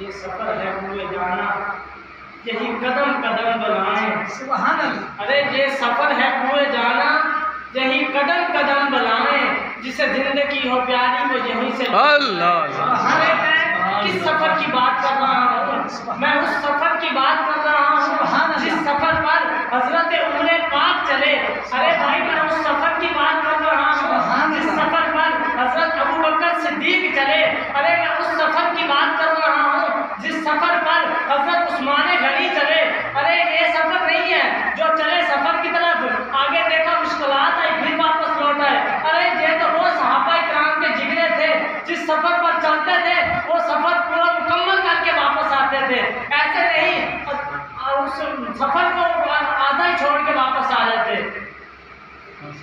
ये सफर है हुए जाना, यही कदम कदम बनाए। सुभान अल्लाह। अरे ये सफर है हुए जाना, यही कदम कदम बनाए। जिसे जिंदगी हो प्यारी वो यहीं से अल्लाह। अरे मैं किस सफर की बात कर रहा हूँ? मैं उस सफर की बात कर रहा हूँ जिस सफर पर हजरत उम्र पाक चले। अरे भाई मैं उस सफर की बात कर रहा हूँ जिस सफर पर हजरत अबू बकर सिद्दीक चले। अरे मैं उस सफर की बात कर रहा हूँ जिस सफर पर हजरत उस्मान गनी चले। अरे ये सफर नहीं है जो चले सफर की तरफ, आगे देखा मुश्किलात आई फिर वापस लौट आए। अरे ये तो वो सहाबा इकराम के जिगरे थे जिस सफर पर चलते थे वो सफर पूरा मुकम्मल करके वापस आते थे। ऐसे नहीं उस सफर को आधा ही छोड़ के वापस आ जाते।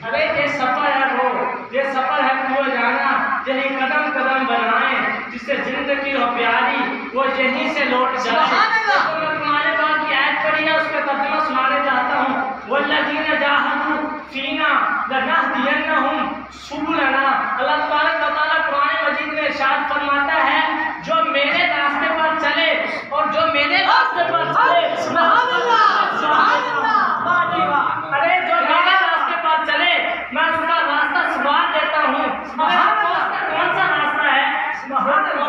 अरे ये सफर है वो, ये सफर है वो जाना, यही कदम कदम बनाए। जिससे जिंदगी हो प्यारी वो यहीं से लौट जाए। तो मैं तुम्हारे पास की आयत पढ़ी है उसका तर्जुमा सुनाने चाहता हूँ। वल्लज़ीना जाहदू फीना लनहदियन्नहुम सुबुलना। अल्लाह तबारक व तआला कुरान मजीद में इरशाद फरमाता है जो मेरे रास्ते पर चले और जो मेरे रास्ते पर चले। सुभान अल्लाह, सुभान अल्लाह, वाह जी वाह। अरे जो मेरे रास्ते पर चले मैं उसका रास्ता सुधार देता हूँ। कौन सा रास्ता है? वो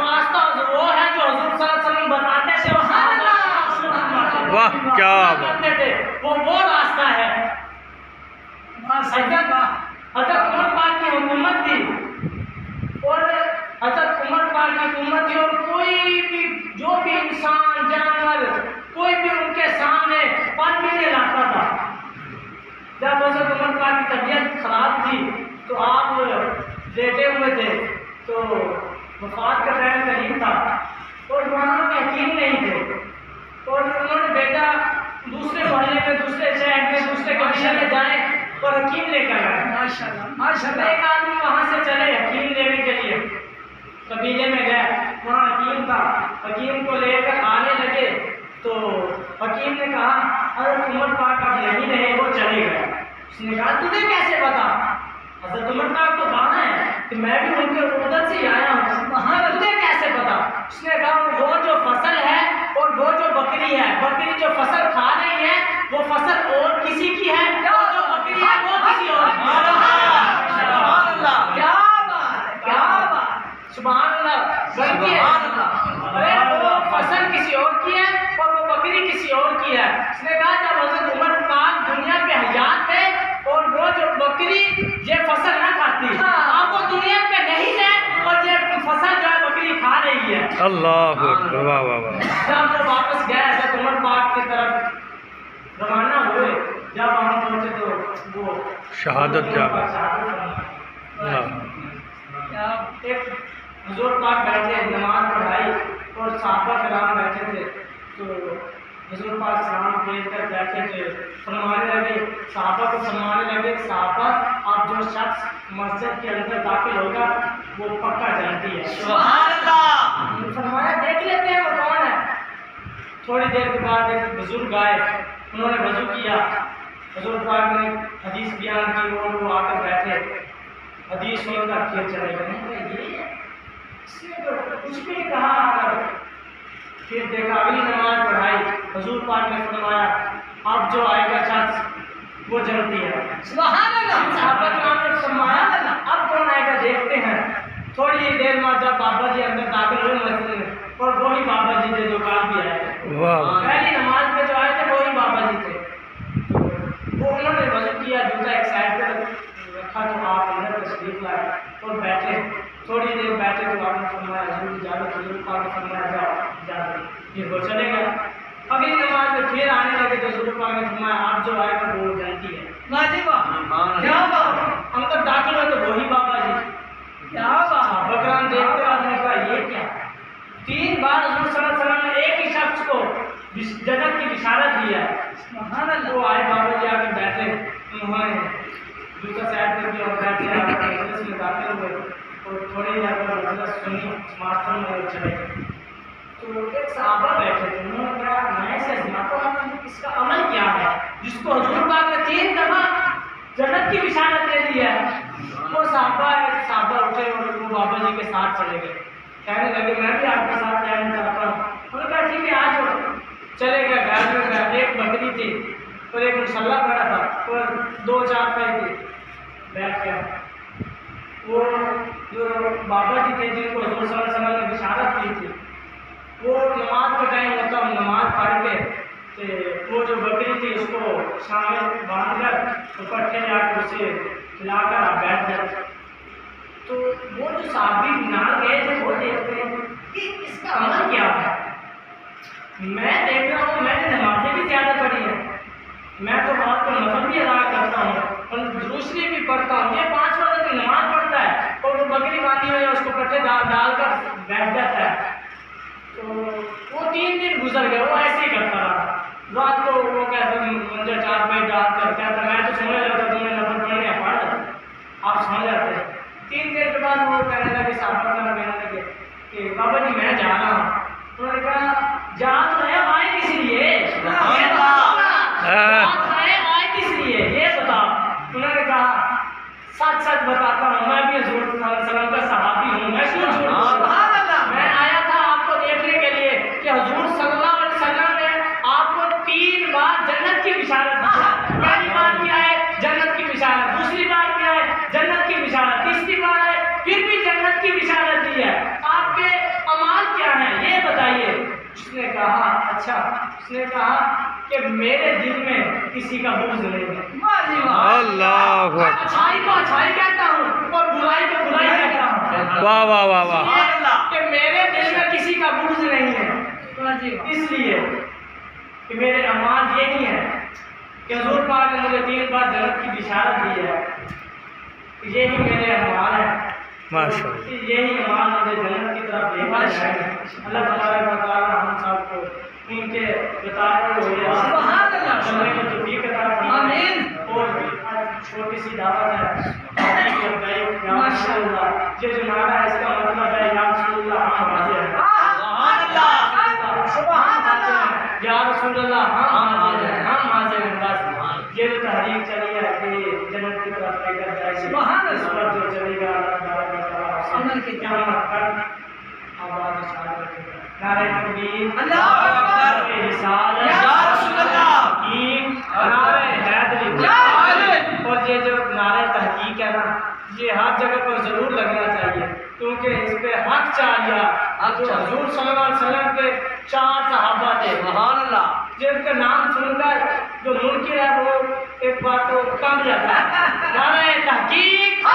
रास्ता वो है जो हुजूर सल्लल्लाहु अलैहि वसल्लम बताते थे। वाह क्या बताते थे, वो रास्ता है। हजरत उमर पाक की हुकूमत थी और हजरत उमर पाक की हुकूमत थी और कोई भी जो भी इंसान जानवर कोई भी उनके सामने पल भी नहीं लाता था। जब हजरत उमर पाक की तबीयत खराब थी तो आप लेटे हुए थे तो वफात का टाइम करीब था और वहाँ पे यकीन नहीं थे और उन्होंने बेटा दूसरे मोहल्ले में दूसरे शहर में दूसरे कबीले में जाए और हकीम लेकर आए। माशाल्लाह माशाल्लाह। एक आदमी वहाँ से चले हकीम लेने के लिए, कबीले में गए, वहाँ हकीम था। हकीम को लेकर आने लगे तो हकीम ने कहा अरे उमर पाक अब नहीं रहे वो चले गए। उसने कहा तुझे कैसे पता? हजरत उमर पाक तो कहा है कि मैं भी उनके उधर से आया हूँ, वहाँ तुझे कैसे पता? उसने कहा वो जो फसल है और वो जो बकरी है, बकरी जो फसल खा रही है वो फसल और किसी की है, वो जो बकरी है वो किसी और की है। क्या बात, क्या बात, सुभान अल्लाह। अरे वो फसल किसी और की है और वो बकरी किसी और की है। उसने कहा जब हजरत उमर पाक दुनिया पे हयात थे और वो जो बकरी ये फसल ना खाती, अब वो दुनिया पे नहीं है और ये फसल जो है बकरी खा रही है। अल्लाह वाह वाह वाह। जब वो वापस गए हजरत उमर पाक की तरफ रवाना हुए, जब वहाँ पहुँचे तो वो शहादत क्या एक हुजूर पाक बैठे नमाज पढ़ाई और सहाबा किराम बैठे थे तो हुजूर पाक सलाम फेर कर बैठे थे, फरमाने लगे सहाबा को फरमाने लगे सहाबा आप जो शख्स मस्जिद के अंदर दाखिल होगा वो पक्का जानती है। सुभान अल्लाह। फरमाया देख लेते हैं वो कौन है। थोड़ी देर के बाद एक बुजुर्ग आए, उन्होंने वजू किया, हुजूर पाक ने हदीस बयान की और वो आकर बैठे, हदीस सुनकर फिर चले गए। कुछ भी नहीं कहा आकर, फिर देखा अगली नमाज पढ़ाई, हुजूर पाक ने फरमाया अब जो आएगा शख्स वो जलती है। सुभान अल्लाह। सहाबा किराम ने फरमाया अब कौन आएगा देखते हैं। थोड़ी देर बाद जब बाबा जी अंदर दाखिल हुए मस्जिद में और वही बाबा जी थे जो काल भी आए थे, पहली नमाज में जो आए थे वही बाबा जी थे। वो उन्होंने वजू किया, जूता एक साइड पर रखा तो आप अंदर तशरीफ लाए और बैठे। थोड़ी देर बैठे तो आपने फरमाया हुजूर इजाज़त, हुजूर पाक ने फरमाया जाओ इजाज़त, फिर वो चले गए। अगली नमाज में फिर आने लगे तो हुजूर पाक ने फरमाया आप जो आएगा वो जानती है। वाह जी वाह, क्या बात। हम तो दाखिल हुए तो वही वो आए बाबा जी आके बैठे, उन्होंने जूता साइड करके और बैठे आकर मजलिस में दाखिल हुए और थोड़ी देर बाद मजलिस सुनी, स्मार्टफोन में चले गए। तो एक सहाबा बैठे थे, उन्होंने कहा मैं से आजमाता हूं इसका अमल क्या है जिसको हुजूर पाक ने 3 दफा जन्नत की बिशारत दे दी है। वो सहाबा उठे और वो बाबा जी के साथ चले गए, कहने लगे मैं भी आपके साथ जाना चाहता हूँ। उन्होंने कहा ठीक है आ जाओ। चले गए, घर में गए, एक बकरी थी और एक मुसल्ला पड़ा था और 2-4 पाई थी, बैठ गया। वो जो बाबा जी थे जिनको हुजूर सल्लल्लाहु अलैहि वसल्लम ने बिशारत की थी, वो नमाज का टाइम होता, नमाज पढ़ के वो जो बकरी थी उसको शामिल बांध कर पट्टे जाकर उसे खिलाकर आप बैठ जाते। तो वो जो साहबी नाल गए थे वो देखते हैं कि इसका अमल क्या है। मैं देख रहा हूँ मैंने नमाजें भी ज़्यादा पढ़ी है, मैं तो रात को नफल भी अदा करता हूँ और दूसरी भी पढ़ता हूँ, ये 5 वक्त की नमाज पढ़ता है और वो बकरी बांधी हुई है उसको पट्टे डालकर बैठ जाता है। तो वो 3 दिन गुजर गए, वो ऐसे ही करता रहा। रात को वो कहता मंजर 4 बजे डाल कर कहता मैं तो सोने लगता, तुम्हें नफल पढ़ने पढ़ आप सो जाते। 3 दिन के बाद वो कहने लगे, साहब कहने लगे कि बाबा जी मैं जा रहा हूँ। उन्होंने कहा जा तो रहे आए किस लिए, आए किस लिए ये बताओ। उन्होंने कहा सच सच बताता हूँ मैं भी हुजूर सल्लल्लाहु अलैहि वसल्लम का सहाबी हूँ, मैं क्यों झूठ, मैं आया था आपको देखने के लिए कि हुजूर सल्लल्लाहु अलैहि वसल्लम ने आपको 3 बार जन्नत की बिशारत दी है। पहली बार क्या है जन्नत की बिशारत, दूसरी बार क्या है जन्नत की बिशारत, तीसरी बार है फिर भी जन्नत की बिशारत दी है। आपके अमाल क्या है ये बताइए। उसने कहा अच्छा, उसने कहा कि मेरे दिल में किसी का बुग़्ज़ नहीं है, अल्लाह अच्छाई को अच्छाई कहता हूँ और बुराई को बुराई कहता हूँ। वाह वाह वाह वाह, कि मेरे दिल में किसी का बुग़्ज़ नहीं है, इसलिए कि मेरे अमाल यही है कि हुजूर पाक ने मुझे 3 बार जन्नत की बिशारत दी है, यही मेरे अमाल है, माशाअल्लाह यही अमाल मुझे जन्नत की तरफ लेकर जाएगा। अल्लाह तबारक व तआला हम सबको उनके बताए हुए चलने की तौफीक अता फरमाए। और छोटी सी दावत है माशाअल्लाह, ये जो नारा है इसका मतलब है या रसूलुल्लाह हम हाजिर हैं, या रसूलुल्लाह हम हाजिर हैं, हम हाजिर हैं। बस ये जो तहरीक चली है कि जन्नत की तरफ लेकर जाएगी, इस पर जो चलेगा अमल के क़यामत तक आवाज़ शामिल रखेगा। नारे तकबीर, अल्लाहु अकबर, रिसालत, या रसूलुल्लाह, नारे हैदरी। और ये जो नारे तहकीक है ना, ये हर जगह पर ज़रूर लगना चाहिए क्योंकि इस पे हक चाहिए। जो हुजूर सल्लल्लाहु अलैहि वसल्लम के 4 सहाबा थे, सुभान अल्लाह, जिनके नाम सुनकर जो मुनकिर है वो एक बार तो कम जाता है। नारे तहकीक,